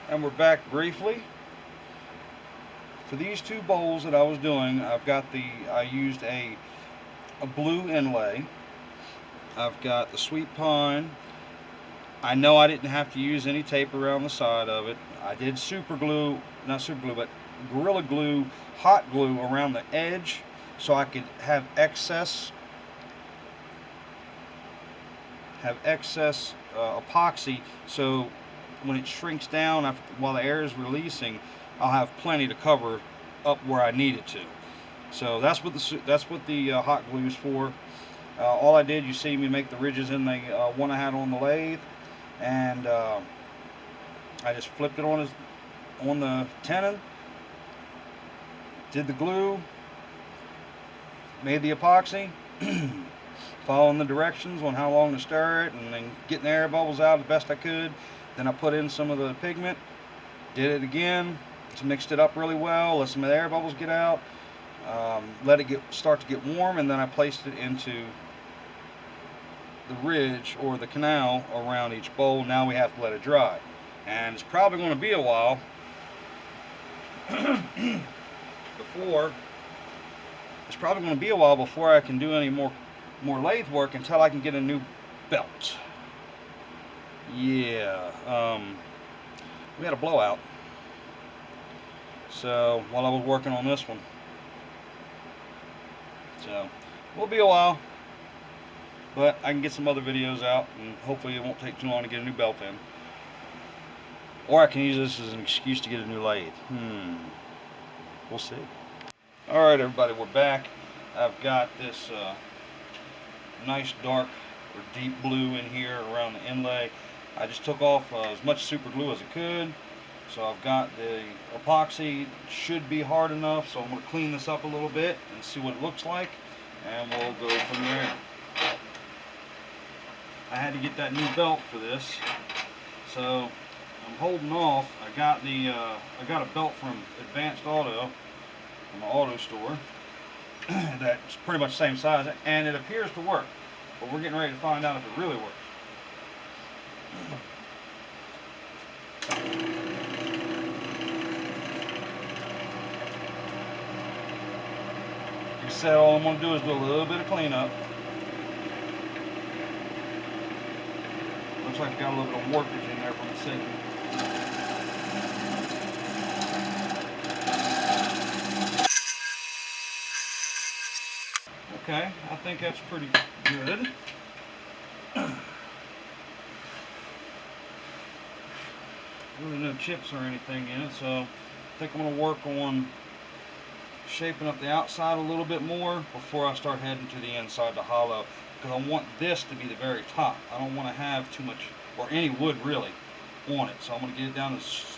And we're back briefly. For these two bowls that I was doing, I used a blue inlay. I've got the sweet pine. I know I didn't have to use any tape around the side of it. I did super glue, not super glue, but Gorilla Glue, hot glue around the edge so I could have excess epoxy, so when it shrinks down while the air is releasing, I'll have plenty to cover up where I need it to. So that's what the hot glue is for. All I did, you see me make the ridges in the one I had on the lathe, and I just flipped it on the tenon, did the glue, made the epoxy, following the directions on how long to stir it, and then getting the air bubbles out as best I could. Then I put in some of the pigment, did it again, just mixed it up really well, let some of the air bubbles get out, let it start to get warm, and then I placed it into the ridge or the canal around each bowl. Now we have to let it dry, and it's probably going to be a while before I can do any more lathe work until I can get a new belt. Yeah, we had a blowout, so while I was working on this one, so it will be a while, but I can get some other videos out, and hopefully it won't take too long to get a new belt in, or I can use this as an excuse to get a new lathe. We'll see. All right, everybody, we're back. I've got this nice dark or deep blue in here around the inlay. I just took off as much super glue as I could. So I've got the epoxy, should be hard enough, so I'm going to clean this up a little bit and see what it looks like, and we'll go from there. I had to get that new belt for this, so I'm holding off. I got a belt from Advanced Auto, from the auto store, that's pretty much the same size, and it appears to work, but we're getting ready to find out if it really works. Like I said, all I'm going to do is do a little bit of cleanup. Looks like I've got a little bit of warpage in there from the sinking. Okay, I think that's pretty good. Really no chips or anything in it, so I think I'm going to work on shaping up the outside a little bit more before I start heading to the inside, the hollow, because I want this to be the very top. I don't want to have too much, or any wood really, on it. So I'm going to get it down as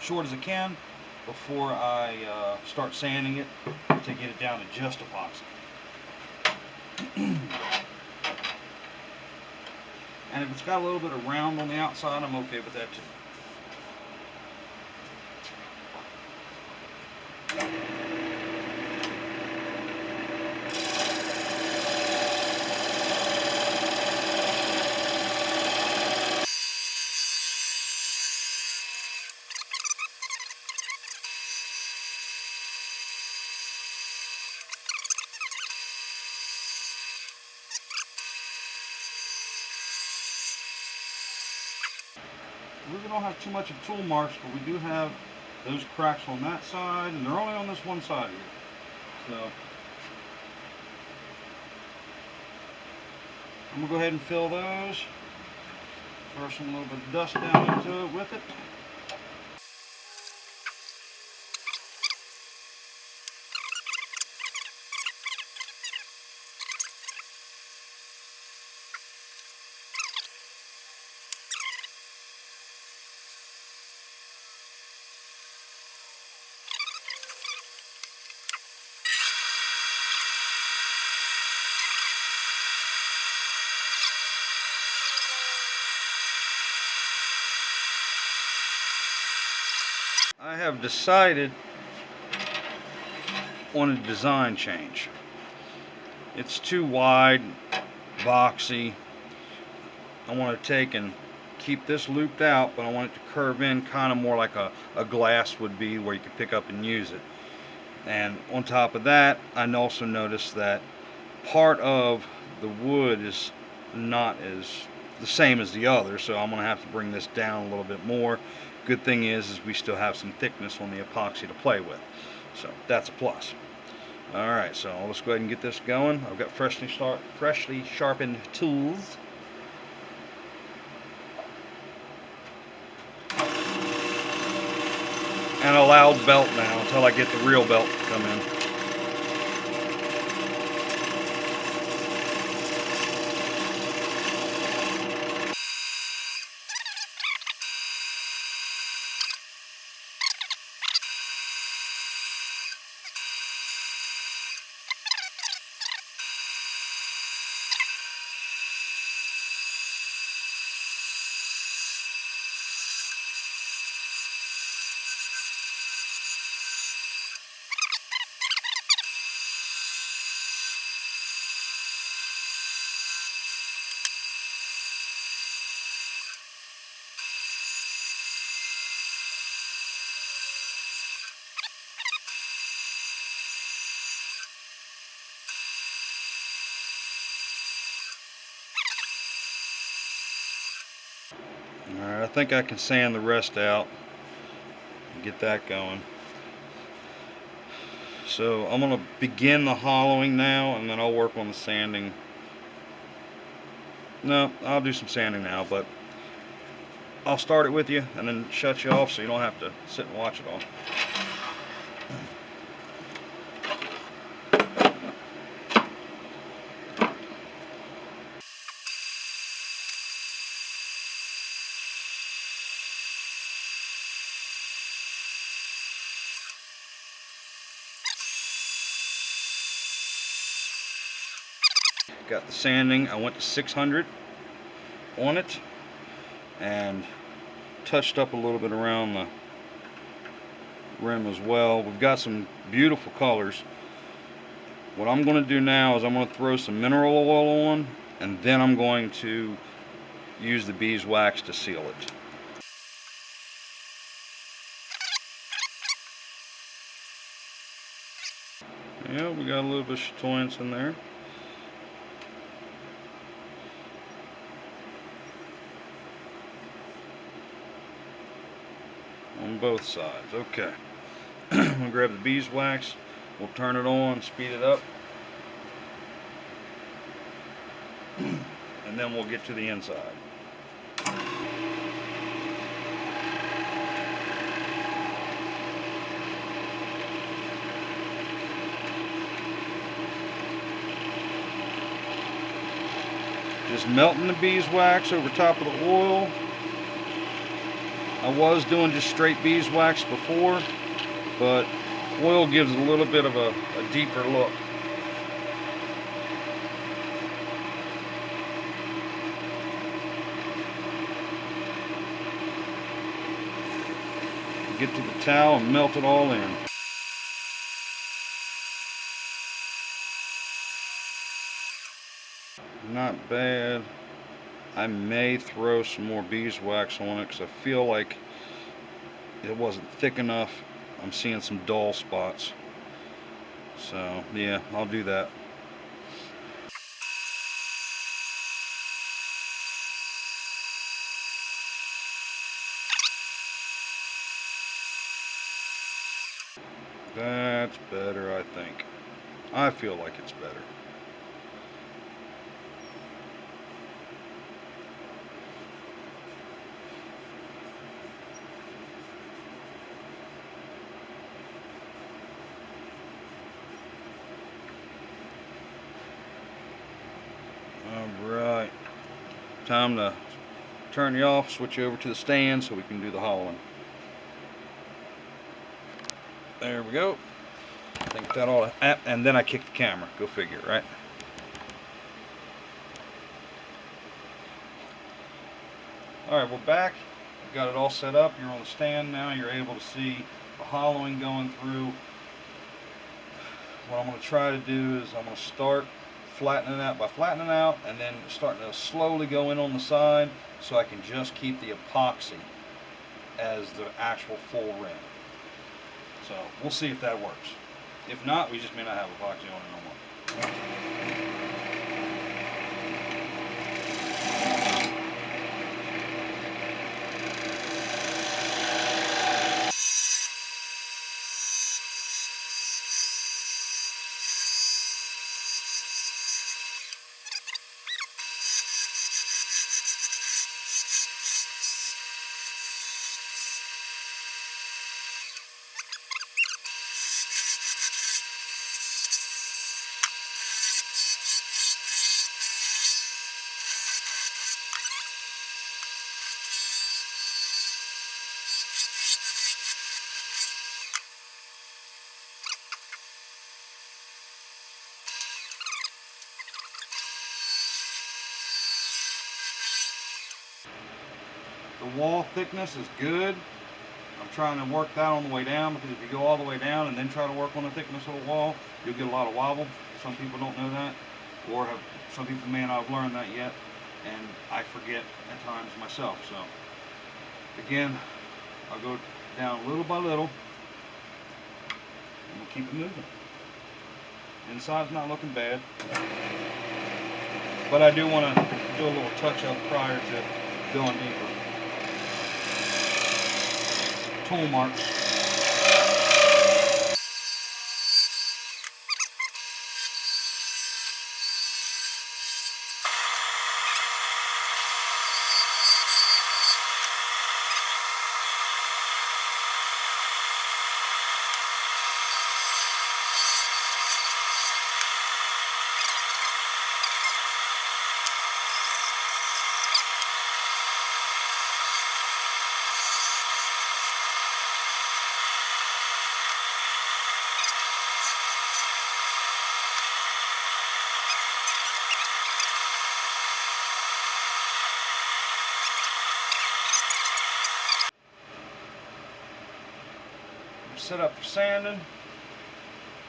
short as I can before I start sanding it to get it down to just epoxy. And if it's got a little bit of round on the outside, I'm okay with that too. We don't have too much of tool marks, but we do have those cracks on that side, and they're only on this one side here. So I'm going to go ahead and fill those. Throw some little bit of dust down into it with it. I have decided on a design change. It's too wide, boxy. I want to take and keep this looped out, but I want it to curve in kind of more like a glass would be, where you could pick up and use it. And on top of that, I also noticed that part of the wood is not as the same as the other, so I'm going to have to bring this down a little bit more. Good thing is we still have some thickness on the epoxy to play with, so that's a plus. Alright, so let's go ahead and get this going. I've got freshly sharpened tools. And a loud belt now until I get the real belt to come in. Alright, I think I can sand the rest out and get that going. So I'm going to begin the hollowing now, and then I'll work on the sanding. No, I'll do some sanding now, but I'll start it with you and then shut you off so you don't have to sit and watch it all. Got the sanding. I went to 600 on it and touched up a little bit around the rim as well. We've got some beautiful colors. What I'm going to do now is I'm going to throw some mineral oil on, and then I'm going to use the beeswax to seal it. Yeah, we got a little bit of chatoyance in there. On both sides. Okay. I'm going to grab the beeswax. We'll turn it on, speed it up. And then we'll get to the inside. Just melting the beeswax over top of the oil. I was doing just straight beeswax before, but oil gives a little bit of a deeper look. Get to the towel and melt it all in. Not bad. I may throw some more beeswax on it because I feel like it wasn't thick enough. I'm seeing some dull spots. So yeah, I'll do that. That's better, I think. I feel like it's better. Alright, time to turn you off, switch you over to the stand so we can do the hollowing. There we go. I think that ought to, and then I kick the camera. Go figure, right? Alright, we're back. We've got it all set up. You're on the stand now. You're able to see the hollowing going through. What I'm going to try to do is I'm going to start flattening it out. By flattening it out and then starting to slowly go in on the side, so I can just keep the epoxy as the actual full rim. So we'll see if that works. If not, we just may not have epoxy on it no more. The wall thickness is good. I'm trying to work that on the way down, because if you go all the way down and then try to work on the thickness of the wall, you'll get a lot of wobble. Some people don't know that, or some people may not have learned that yet, and I forget at times myself. So again, I'll go down little by little, and we'll keep it moving. Inside's not looking bad, but I do want to do a little touch up prior to going deeper. Tool marks. Set up for sanding.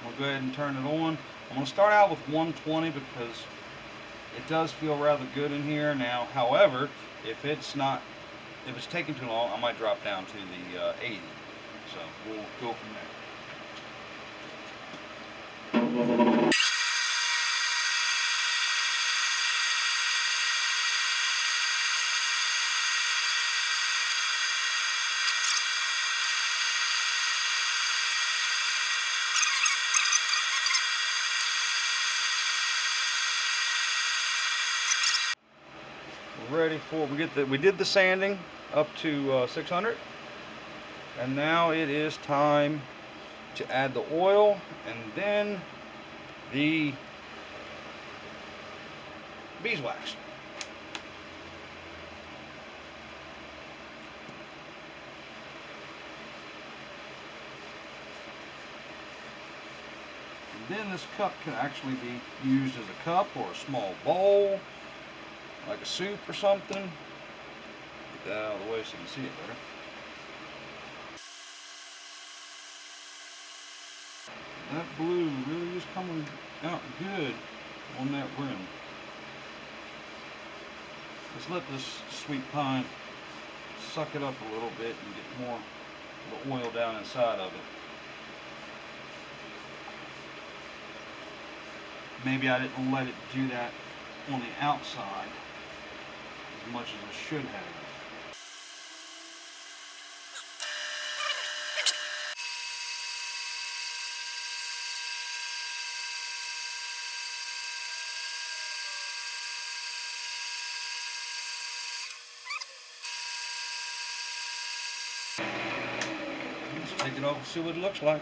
We'll go ahead and turn it on. I'm going to start out with 120 because it does feel rather good in here now. However, if it's taking too long, I might drop down to the 80. So we'll go from there. Ready for we did the sanding up to 600, and now it is time to add the oil and then the beeswax. And then this cup can actually be used as a cup or a small bowl, like a soup or something. Get that out of the way so you can see it better. That blue really is coming out good on that rim. Let's let this sweet pine suck it up a little bit and get more of the oil down inside of it. Maybe I didn't let it do that on the outside as much as I should have. Let's take it off and see what it looks like.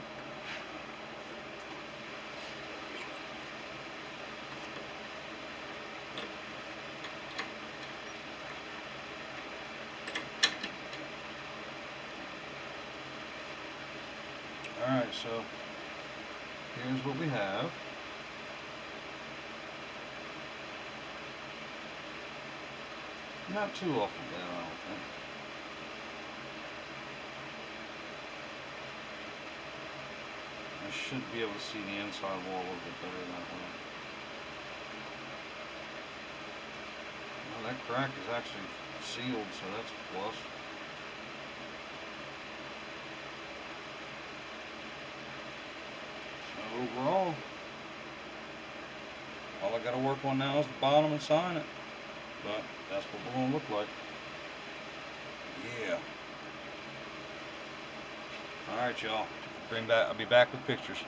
Alright, so here's what we have. Not too awful bad, I don't think. I should be able to see the inside wall a little bit better that way. that crack is actually sealed, so that's a plus. So overall, all I got to work on now is the bottom and sign it. But that's what we're going to look like. Yeah. All right, y'all. I'll be back with pictures.